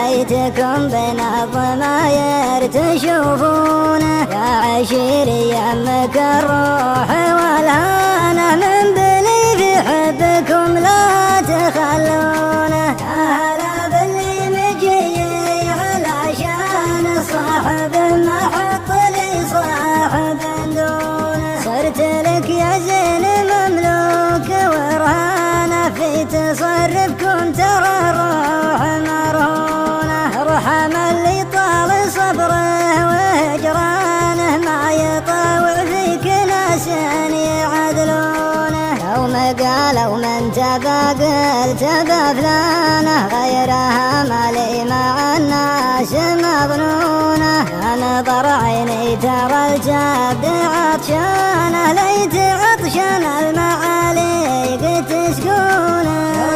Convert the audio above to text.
ليتكم بين الضماير تشوفونه يا عشيري يمك الروح والهانة من بني في حبكم لا تخلونه يا هلا باللي مجي علشان صاحب ما حط لي صاحب دونه صرت لك يا زين مملوك ورهانة في تصرفكم ترى الروح مرهونة رحم اللي طال صبره وهجرانه ما يطاوع فيك ناس يعدلونه يوم قالوا من تبى قلت بفلانه غيرها مالي مع الناس مظنونه نظر عيني ترى الجبد عطشانه ليت عطشان المعاليق تسكونه